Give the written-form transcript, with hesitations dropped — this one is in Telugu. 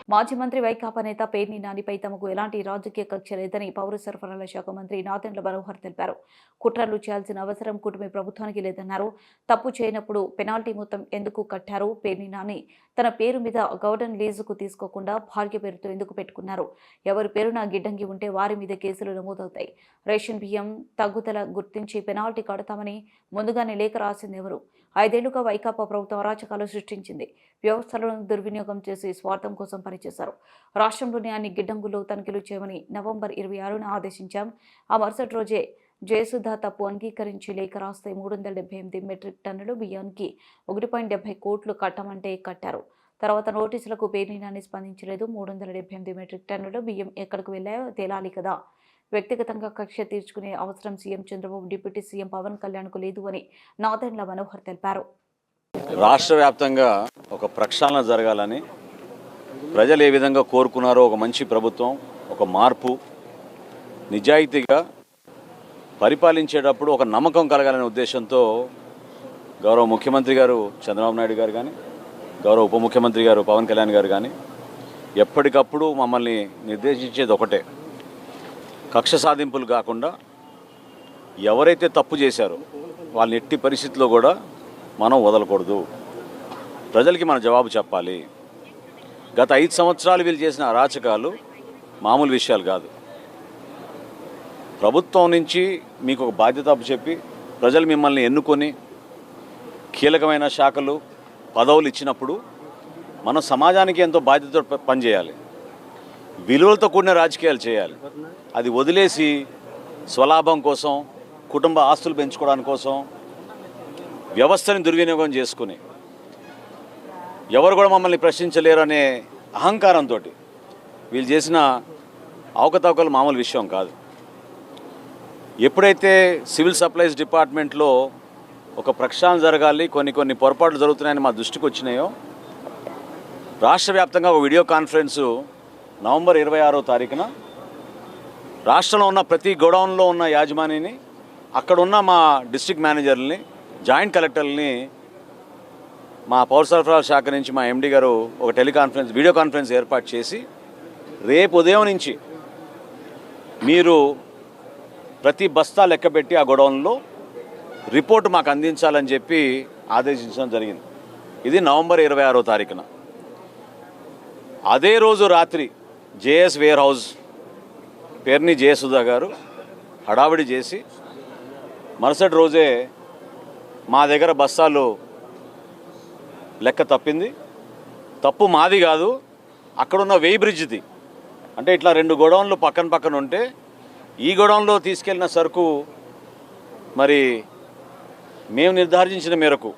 మాజీ మంత్రి వైకాపా నేత పేర్ని నానిపై తమకు ఎలాంటి రాజకీయ కక్ష లేదని పౌర సరఫరాల శాఖ మంత్రి నాదెండ్ల మనోహర్ తెలిపారు. కుట్రలు చేయాల్సిన అవసరం కూటమి ప్రభుత్వానికి లేదన్నారు. తప్పు చేయనప్పుడు పెనాల్టీ మొత్తం ఎందుకు కట్టారు? పేర్ని నాని తన పేరు మీద గౌడన్ లీజుకు తీసుకోకుండా భార్య పేరుతో ఎందుకు పెట్టుకున్నారు? ఎవరి పేరున గిడ్డంగి ఉంటే వారి మీద కేసులు నమోదవుతాయి. రేషన్ బియ్యం తగ్గుదల గుర్తించి పెనాల్టీ కడతామని ముందుగానే లేఖ రాసిందెవరు? 5 ఏళ్లుగా వైకాపా ప్రభుత్వం అరాచకాలు సృష్టించింది. వ్యవస్థలను దుర్వినియోగం చేసి స్వార్థం కోసం పనిచేశారు. రాష్ట్రంలోని అన్ని గిడ్డంగుల్లో తనిఖీలు చేయమని నవంబర్ 26న ఆదేశించాం. ఆ మరుసటి రోజే జయసుధ తప్పు అంగీకరించి లేఖ రాస్తే 378 మెట్రిక్ టన్నులు బియ్యానికి 1.70 కోట్లు కట్టమంటే కట్టారు. తర్వాత నోటీసులకు పేర్ని నాని స్పందించలేదు. 378 మెట్రిక్ టన్నులు బియ్యం ఎక్కడికి వెళ్లాయో తేలాలి కదా. వ్యక్తిగతంగా కక్ష తీర్చుకునే అవసరం CM Chandrababu, deputy CM Pawan కళ్యాణ్కు లేదు అని నాదెండ్ల మనోహర్ తెలిపారు. రాష్ట్ర వ్యాప్తంగా ఒక ప్రక్షాళన జరగాలని ప్రజలు ఏ విధంగా కోరుకున్నారో ఒక మంచి ప్రభుత్వం, ఒక మార్పు, నిజాయితీగా పరిపాలించేటప్పుడు ఒక నమ్మకం కలగాలనే ఉద్దేశంతో గౌరవ ముఖ్యమంత్రి గారు చంద్రబాబు నాయుడు గారు కానీ, గౌరవ ఉప ముఖ్యమంత్రి గారు పవన్ కళ్యాణ్ గారు కానీ ఎప్పటికప్పుడు మమ్మల్ని నిర్దేశించేది ఒకటే, కక్ష సాధింపులు కాకుండా ఎవరైతే తప్పు చేశారో వాళ్ళని ఎట్టి పరిస్థితుల్లో కూడా మనం వదలకూడదు. ప్రజలకి మన జవాబు చెప్పాలి. గత 5 సంవత్సరాలు వీళ్ళు చేసిన అరాచకాలు మామూలు విషయాలు కాదు. ప్రభుత్వం నుంచి మీకు ఒక బాధ్యత చెప్పి ప్రజలు మిమ్మల్ని ఎన్నుకొని కీలకమైన శాఖలు, పదవులు ఇచ్చినప్పుడు మనం సమాజానికి ఎంతో బాధ్యతతో పనిచేయాలి. విలువలతో కూడిన రాజకీయాలు చేయాలి. అది వదిలేసి స్వలాభం కోసం, కుటుంబ ఆస్తులు పెంచుకోవడానికి కోసం వ్యవస్థని దుర్వినియోగం చేసుకుని ఎవరు కూడా మమ్మల్ని ప్రశ్నించలేరు అనే అహంకారంతో వీళ్ళు చేసిన అవకతవకలు మామూలు విషయం కాదు. ఎప్పుడైతే సివిల్ సప్లైస్ డిపార్ట్మెంట్లో ఒక ప్రక్షాళన జరగాలి, కొన్ని పొరపాట్లు జరుగుతున్నాయని మా దృష్టికి వచ్చినాయో రాష్ట్ర వ్యాప్తంగా ఒక వీడియో కాన్ఫరెన్సు నవంబర్ 26వ తారీఖున రాష్ట్రంలో ఉన్న ప్రతి గోడౌన్లో ఉన్న యాజమానిని, అక్కడ ఉన్న మా డిస్ట్రిక్ట్ మేనేజర్లని, జాయింట్ కలెక్టర్లని మా పౌర సరఫరాల శాఖ నుంచి మా ఎండీ గారు ఒక వీడియో కాన్ఫరెన్స్ ఏర్పాటు చేసి రేపు ఉదయం నుంచి మీరు ప్రతి బస్తా లెక్కబెట్టి ఆ గోడౌన్లో రిపోర్టు మాకు అందించాలని చెప్పి ఆదేశించడం జరిగింది. ఇది నవంబర్ 26వ తారీఖున. అదే రోజు రాత్రి JS warehouse Perni Jayasudha గారు హడావిడి చేసి మరుసటి రోజే మా దగ్గర బస్తాలు లెక్క తప్పింది. తప్పు మాది కాదు, అక్కడున్న వేయి బ్రిడ్జ్ది. అంటే ఇట్లా 2 గోడౌన్లు పక్కన ఉంటే ఈ గోడౌన్లో తీసుకెళ్లిన సరుకు మరి మేము నిర్ధారించిన మేరకు